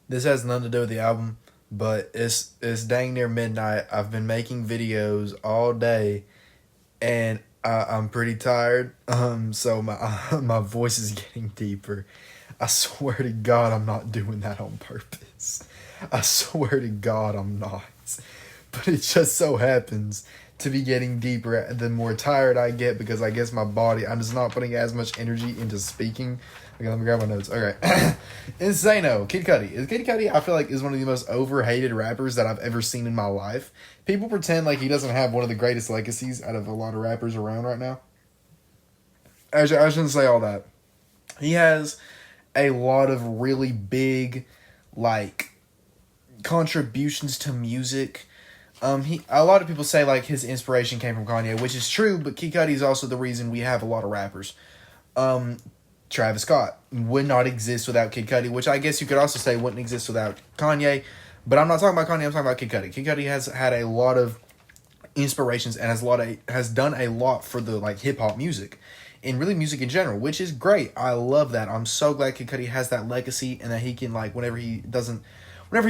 This has nothing to do with the album, but it's dang near midnight. I've been making videos all day, and I'm pretty tired. So my my voice is getting deeper. I swear to God, I'm not doing that on purpose. I swear to God, I'm not. But it just so happens to be getting deeper the more tired I get because I guess my body, I'm just not putting as much energy into speaking. Okay, let me grab my notes. Okay. Insano, Kid Cudi. Kid Cudi, I feel like, is one of the most overhated rappers that I've ever seen in my life. People pretend like he doesn't have one of the greatest legacies out of a lot of rappers around right now. I shouldn't say all that. He has a lot of really big, like, contributions to music. A lot of people say like his inspiration came from Kanye, which is true, but Kid Cudi is also the reason we have a lot of rappers. Travis Scott would not exist without Kid Cudi, which I guess you could also say wouldn't exist without Kanye. But I'm not talking about Kanye. I'm talking about Kid Cudi. Kid Cudi has had a lot of inspirations and has done a lot for the like hip hop music, and really music in general, which is great. I love that. I'm so glad Kid Cudi has that legacy and that he can like whenever he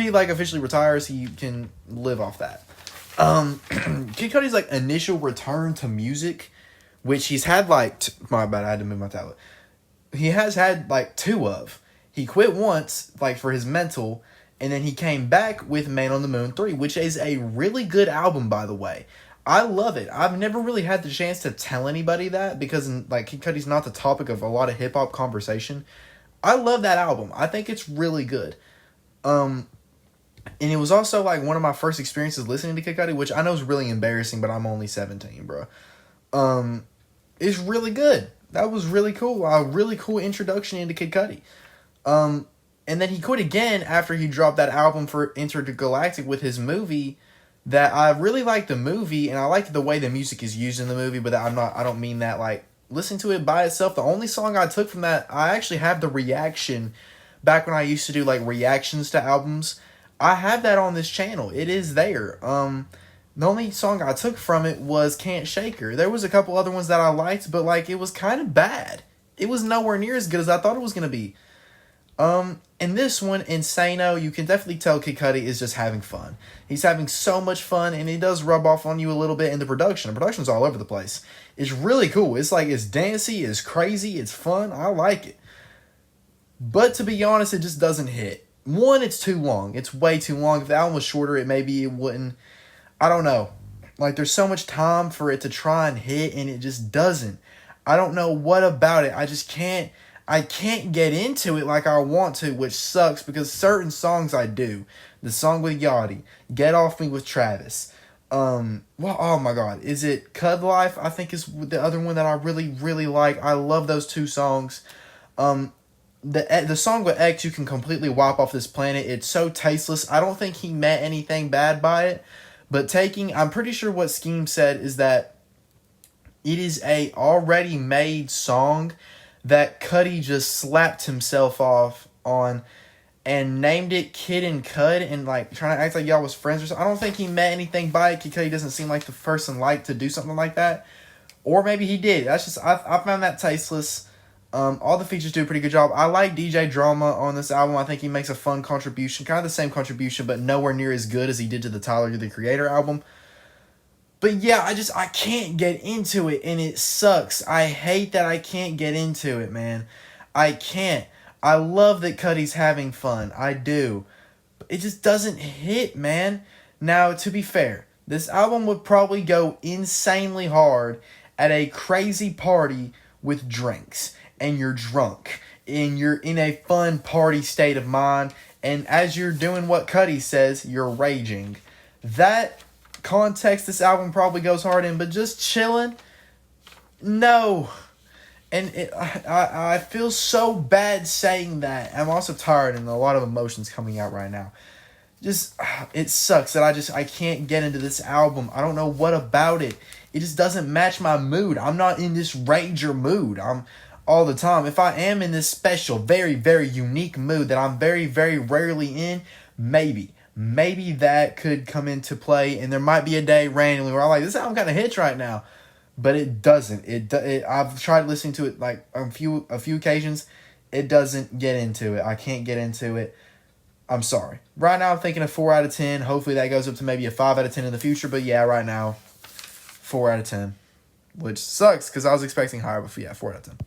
like officially retires, he can live off that. Kid Cudi's like initial return to music, which he's had like my bad, I had to move my tablet. He has had like two of. He quit once, like for his mental, and then he came back with Man on the Moon 3, which is a really good album, by the way. I love it. I've never really had the chance to tell anybody that because like Kid Cudi's not the topic of a lot of hip hop conversation. I love that album. I think it's really good. And it was also like one of my first experiences listening to Kid Cudi, which I know is really embarrassing, but I'm only 17, bro. It's really good. That was really cool. A really cool introduction into Kid Cudi. And then he quit again after he dropped that album for Intergalactic with his movie. That I really liked the movie, and I liked the way the music is used in the movie, but I don't mean that like listen to it by itself. The only song I took from that, I actually have the reaction back when I used to do like reactions to albums. I have that on this channel. It is there. The only song I took from it was Can't Shake Her. There was a couple other ones that I liked, but like it was kind of bad. It was nowhere near as good as I thought it was going to be. And this one, Insano, you can definitely tell Kid Cudi is just having fun. He's having so much fun, and it does rub off on you a little bit in the production. The production's all over the place. It's really cool. It's like, it's dancey, it's crazy, it's fun. I like it. But to be honest, it just doesn't hit. One, it's too long. It's way too long. If the album was shorter, it wouldn't. I don't know. Like, there's so much time for it to try and hit, and it just doesn't. I don't know what about it. I can't get into it like I want to, which sucks because certain songs I do. The song with Yachty, Get Off Me with Travis. Well, oh my God. Is it Cud Life? I think is the other one that I really, really like. I love those two songs. The song with X, You Can Completely Wipe Off This Planet, it's so tasteless. I don't think he meant anything bad by it. But I'm pretty sure what Scheme said is that it is a already made song that Cudi just slapped himself off on and named it Kid and Cud and like trying to act like y'all was friends or something. I don't think he meant anything by it. Kid Cudi doesn't seem like the person like to do something like that. Or maybe he did. That's just, I found that tasteless. All the features do a pretty good job. I like DJ Drama on this album. I think he makes a fun contribution. Kind of the same contribution, but nowhere near as good as he did to the Tyler, the Creator album. But yeah, I can't get into it, and it sucks. I hate that I can't get into it, man. I can't. I love that Cudi's having fun. I do. But it just doesn't hit, man. Now, to be fair, this album would probably go insanely hard at a crazy party with drinks. And you're drunk. And you're in a fun party state of mind. And as you're doing what Cudi says, you're raging. That context this album probably goes hard in, but just chilling, no. And I feel so bad saying that. I'm also tired and a lot of emotions coming out right now. Just, it sucks that I can't get into this album. I don't know what about it. It just doesn't match my mood. I'm not in this rager mood. I'm all the time. If I am in this special, very, very unique mood that I'm very, very rarely in, maybe that could come into play, and there might be a day randomly where I'm like, this album kind of hits right now, but it doesn't. I've tried listening to it like a few occasions. It doesn't get into it. I can't get into it. I'm sorry. Right now, I'm thinking a 4 out of 10. Hopefully, that goes up to maybe a 5 out of 10 in the future. But yeah, right now, 4 out of 10. Which sucks because I was expecting higher, but yeah, 4 out of 10.